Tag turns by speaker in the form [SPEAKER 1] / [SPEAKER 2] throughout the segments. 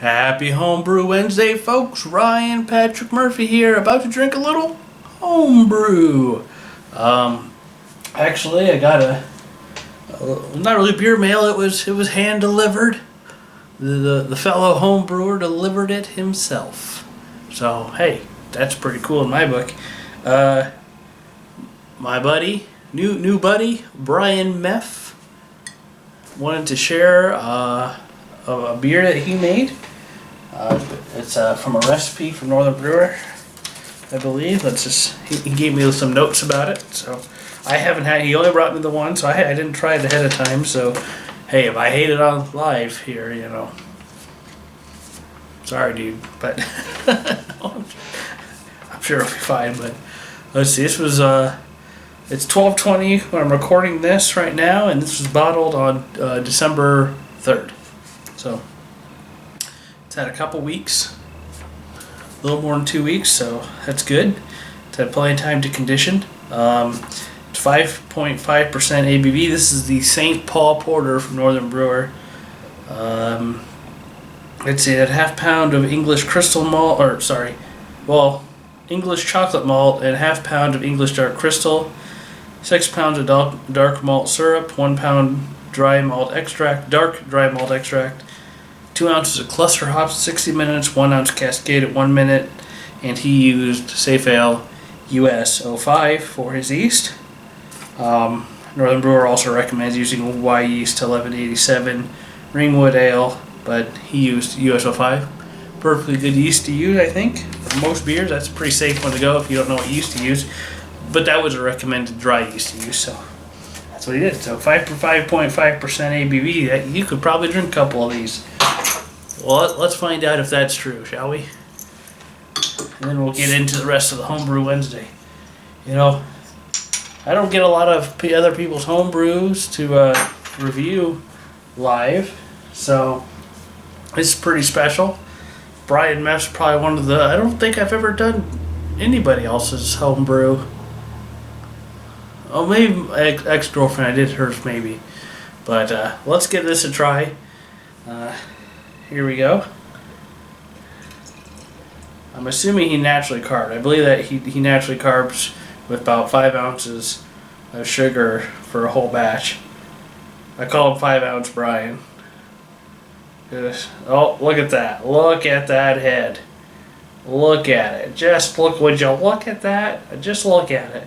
[SPEAKER 1] Happy Homebrew Wednesday, folks. Ryan Patrick Murphy here, about to drink a little homebrew. Actually, I got a not really beer mail. It was hand delivered. The fellow homebrewer delivered it himself. So hey, that's pretty cool in my book. My buddy, new buddy, Brian Meff, wanted to share a beer that he made. It's from a recipe from Northern Brewer, I believe. He gave me some notes about it. So I haven't had. He only brought me the one, so I didn't try it ahead of time. So hey, if I hate it on live here, sorry, dude, but I'm sure it'll be fine. But let's see. This was it's 12/20 when I'm recording this right now, and this was bottled on December 3rd. So it's had a couple weeks, a little more than 2 weeks, so that's good. It's had plenty of time to condition. It's 5.5% ABV. This is the St. Paul Porter from Northern Brewer. It's a half pound of English crystal malt, English chocolate malt, and half pound of English dark crystal, 6 pounds of dark malt syrup, 1 pound dark dry malt extract, 2 ounces of cluster hops, 60 minutes, 1 ounce Cascade at 1 minute, and he used Safe Ale US 05 for his yeast. Northern Brewer also recommends using Y yeast 1187 Ringwood Ale, but he used US 05. Perfectly good yeast to use, I think. For most beers, that's a pretty safe one to go if you don't know what yeast to use. But that was a recommended dry yeast to use, so that's what he did. So 5.5% ABV, you could probably drink a couple of these. Well, let's find out if that's true, shall we? And then we'll get into the rest of the Homebrew Wednesday. I don't get a lot of other people's homebrews to review live, so it's pretty special. Brian Meff's probably one of the... I don't think I've ever done anybody else's homebrew. Oh, maybe ex-girlfriend, I did hers maybe. But let's give this a try. Here we go. I'm assuming he naturally carved. I believe that he naturally carbs with about 5 ounces of sugar for a whole batch. I call him 5 ounce Brian. Oh, look at that. Look at that head. Look at it. Would you look at that? Just look at it.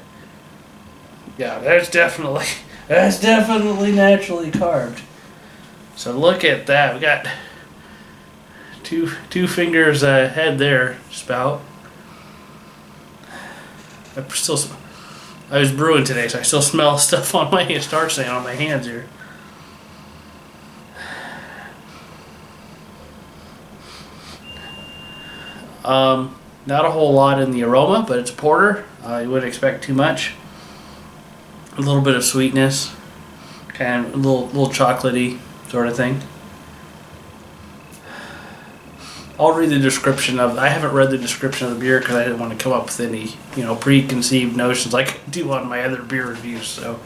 [SPEAKER 1] Yeah, that's definitely naturally carved. So look at that. We got two fingers head there, spout. I was brewing today, so I still smell stuff on my star sand on my hands here. Not a whole lot in the aroma, but it's a porter. You wouldn't expect too much. A little bit of sweetness, kind of a little chocolatey sort of thing. I'll read the description of. I haven't read the description of the beer because I didn't want to come up with any preconceived notions like I do on my other beer reviews. So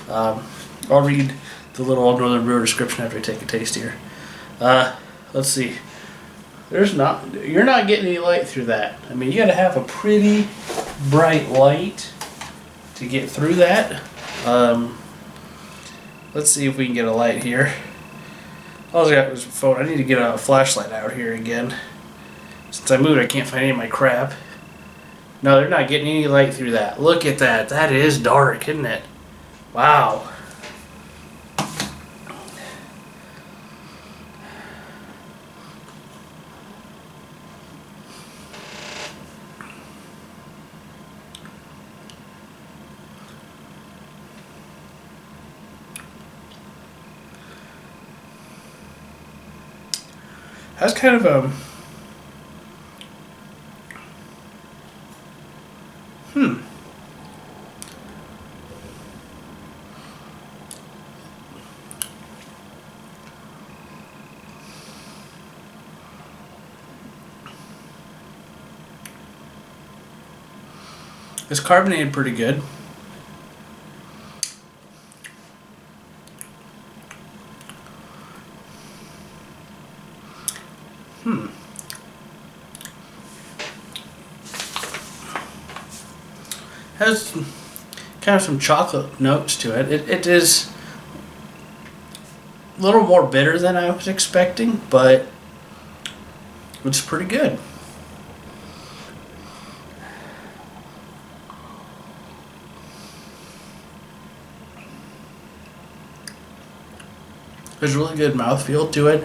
[SPEAKER 1] I'll read the little Northern Brewer description after I take a taste here. Let's see. You're not getting any light through that. I mean, you got to have a pretty bright light to get through that. Let's see if we can get a light here. All I got was a phone. I need to get a flashlight out here again. Since I moved, I can't find any of my crap. No, they're not getting any light through that. Look at that. That is dark, isn't it? Wow. That's kind of It's carbonated pretty good. Has kind of some chocolate notes to it. It is a little more bitter than I was expecting, but it's pretty good. There's really good mouthfeel to it.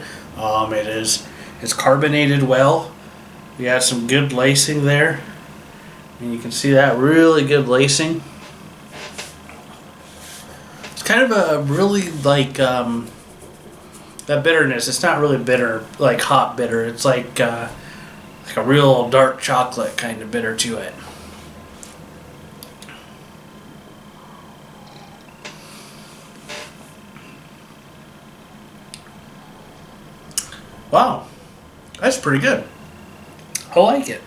[SPEAKER 1] It's carbonated well. We had some good lacing there. And you can see that really good lacing. It's kind of a really like that bitterness. It's not really bitter, like hot bitter. It's like a real dark chocolate kind of bitter to it. Wow, that's pretty good. I like it.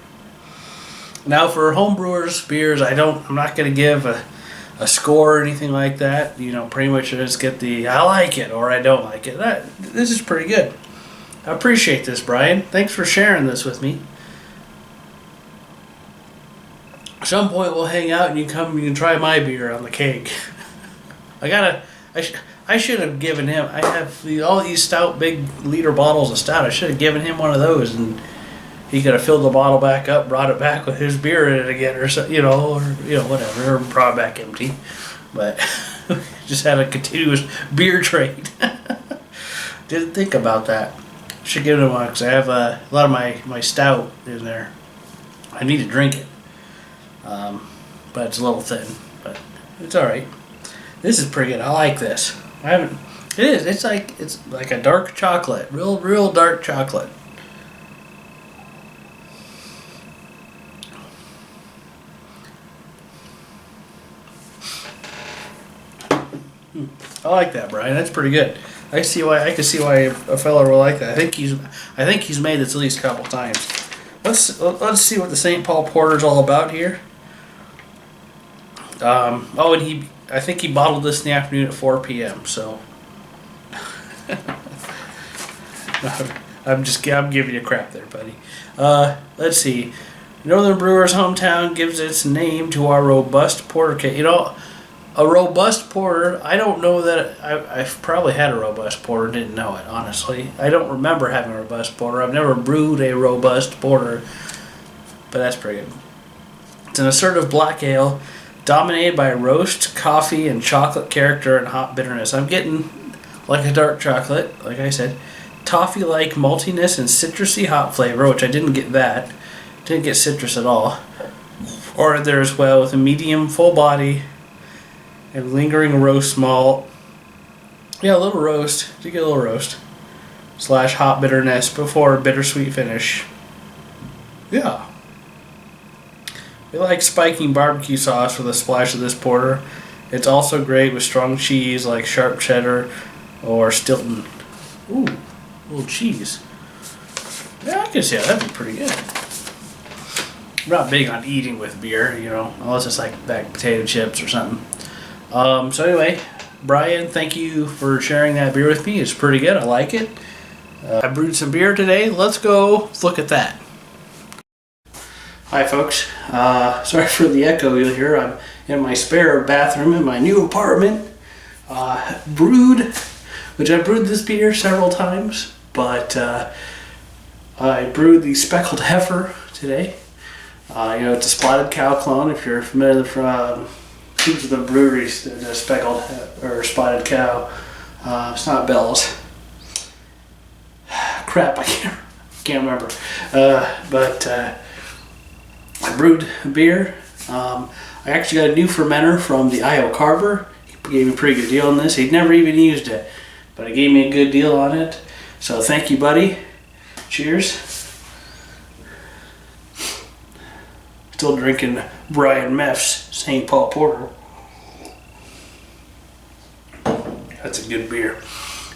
[SPEAKER 1] Now for homebrewers beers, I'm not going to give a score or anything like that. You know, pretty much just get the I like it or I don't like it. This is pretty good. I appreciate this, Brian. Thanks for sharing this with me. At some point we'll hang out and you can try my beer on the keg. I should have given him. I have all these stout, big liter bottles of stout. I should have given him one of those, and he could have filled the bottle back up, brought it back with his beer in it again, or so, or whatever, or brought it back empty. But just had a continuous beer trade. Didn't think about that. Should give him one because I have a lot of my stout in there. I need to drink it, but it's a little thin. But it's all right. This is pretty good. I like this. It is. It's like a dark chocolate, real dark chocolate. I like that, Brian. That's pretty good. I can see why a fella will like that. I think he's made this at least a couple times. Let's see what the St. Paul Porter is all about here. And I think he bottled this in the afternoon at 4 p.m. So I'm giving you crap there, buddy. Let's see. Northern Brewer's hometown gives its name to our robust porter cake. A robust porter. I don't know that I've probably had a robust porter. Didn't know it, honestly. I don't remember having a robust porter. I've never brewed a robust porter, but that's pretty good. It's an assertive black ale, dominated by roast, coffee, and chocolate character and hop bitterness. I'm getting like a dark chocolate, like I said, toffee-like maltiness and citrusy hop flavor, which I didn't get that. Didn't get citrus at all. Or there as well with a medium full body and lingering roast malt. Yeah, a little roast. Did get a little roast. / hop bitterness before a bittersweet finish. Yeah. We like spiking barbecue sauce with a splash of this porter. It's also great with strong cheese like sharp cheddar or Stilton. Ooh, a little cheese. Yeah, I can see how that'd be pretty good. I'm not big on eating with beer, unless it's like baked potato chips or something. So anyway, Brian, thank you for sharing that beer with me. It's pretty good. I like it. I brewed some beer today. Let's go look at that. Hi folks, sorry for the echo you'll hear. I'm in my spare bathroom in my new apartment. Brewed, which I brewed this beer several times, but I brewed the Speckled Heifer today. It's a Spotted Cow clone. If you're familiar from the breweries, the Speckled or Spotted Cow. It's not Bell's. Crap, I can't remember. But I brewed beer. I actually got a new fermenter from the IO Carver. He gave me a pretty good deal on this. He'd never even used it, but he gave me a good deal on it. So thank you, buddy. Cheers. Still drinking Brian Meff's St. Paul Porter. That's a good beer.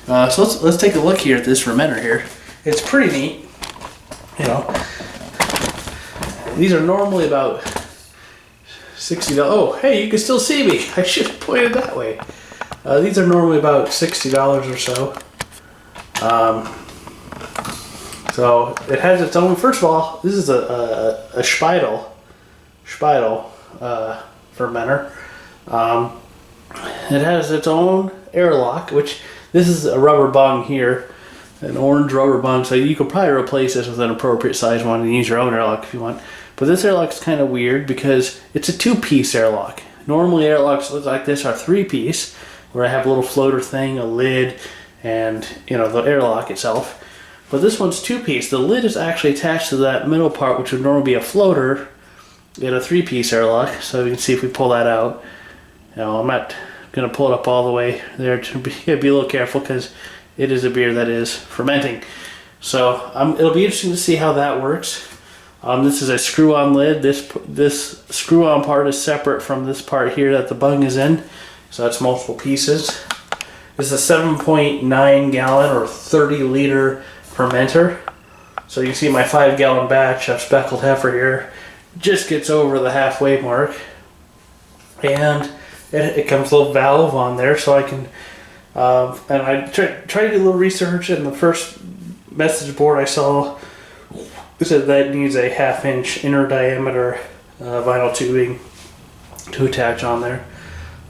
[SPEAKER 1] So let's take a look here at this fermenter here. It's pretty neat. These are normally about $60. Oh, hey, you can still see me. I should have pointed that way. These are normally about $60 or so. So So it has its own. First of all, this is a Speckled fermenter. It has its own airlock, which this is a rubber bung here, an orange rubber bung. So you could probably replace this with an appropriate size one and use your own airlock if you want. But this airlock is kind of weird because it's a 2-piece airlock. Normally airlocks look like this are 3-piece, where I have a little floater thing, a lid, and the airlock itself. But this one's 2-piece. The lid is actually attached to that middle part, which would normally be a floater in a 3-piece airlock. So you can see if we pull that out. I'm not going to pull it up all the way there. To be a little careful because it is a beer that is fermenting. So it'll be interesting to see how that works. This is a screw-on lid. This screw-on part is separate from this part here that the bung is in. So that's multiple pieces. This is a 7.9 gallon or 30 liter fermenter. So you see my 5-gallon batch of Speckled Heifer here just gets over the halfway mark. And it comes with a little valve on there, so I can, and I tried to do a little research, and the first message board I saw said that needs a 1/2-inch inner diameter vinyl tubing to attach on there.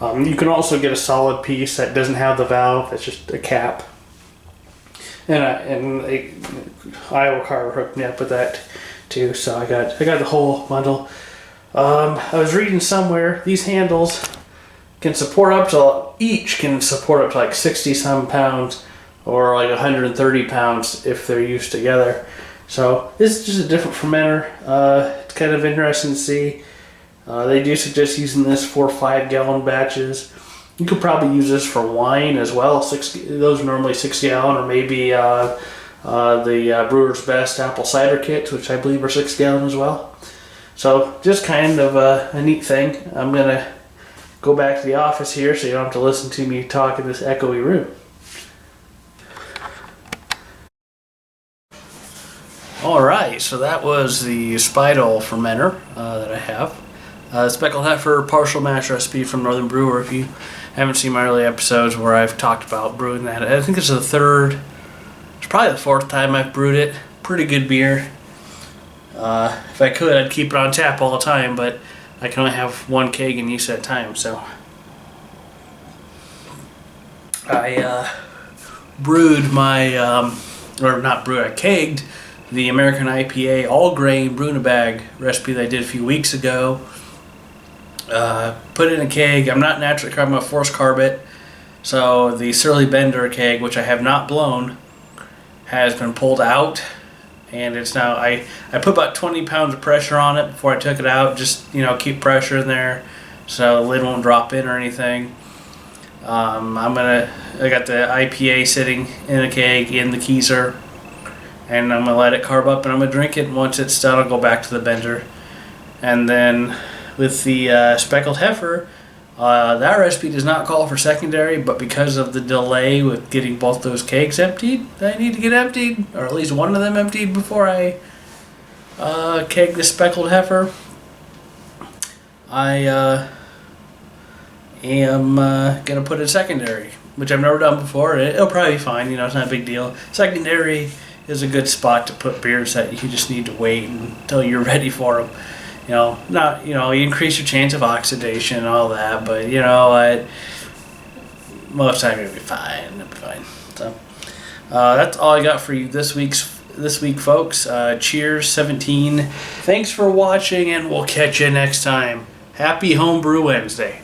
[SPEAKER 1] You can also get a solid piece that doesn't have the valve, it's just a cap. And a Iowa carver hooked me up with that too, so I got the whole bundle. I was reading somewhere these handles can support up to, each can support up to like 60 some pounds or like 130 pounds if they're used together. So this is just a different fermenter. It's kind of interesting to see. They do suggest using this for 5-gallon batches. You could probably use this for wine as well. Those are normally 6-gallon, or maybe the Brewer's Best apple cider kits, which I believe are 6-gallon as well. So just kind of a neat thing. I'm gonna go back to the office here so you don't have to listen to me talk in this echoey room. Alright, so that was the Speckled fermenter that I have. Speckled Heifer partial mash recipe from Northern Brewer. If you haven't seen my early episodes where I've talked about brewing that, I think it's it's probably the 4th time I've brewed it. Pretty good beer. If I could, I'd keep it on tap all the time, but I can only have 1 keg in use at a time, so I brewed my, or not brewed, I kegged the American IPA all-grain brew-in-a-bag recipe that I did a few weeks ago. Put it in a keg. I'm not naturally carb, I'm a forced carb it. So the Surly Bender keg, which I have not blown, has been pulled out. And it's now, I put about 20 pounds of pressure on it before I took it out. Just, keep pressure in there so the lid won't drop in or anything. I got the IPA sitting in a keg in the Keyser. And I'm going to let it carb up and I'm going to drink it. And once it's done, I'll go back to the Bender. And then with the Speckled Heifer, that recipe does not call for secondary, but because of the delay with getting both those kegs emptied, I need to get emptied, or at least one of them emptied before I keg the Speckled Heifer. I am going to put it secondary, which I've never done before. It'll probably be fine, it's not a big deal. Secondary is a good spot to put beers that you just need to wait until you're ready for them. You increase your chance of oxidation and all that, but most of the time it'll be fine. It'll be fine. So that's all I got for you this week, folks. Cheers, 17. Thanks for watching, and we'll catch you next time. Happy Homebrew Wednesday.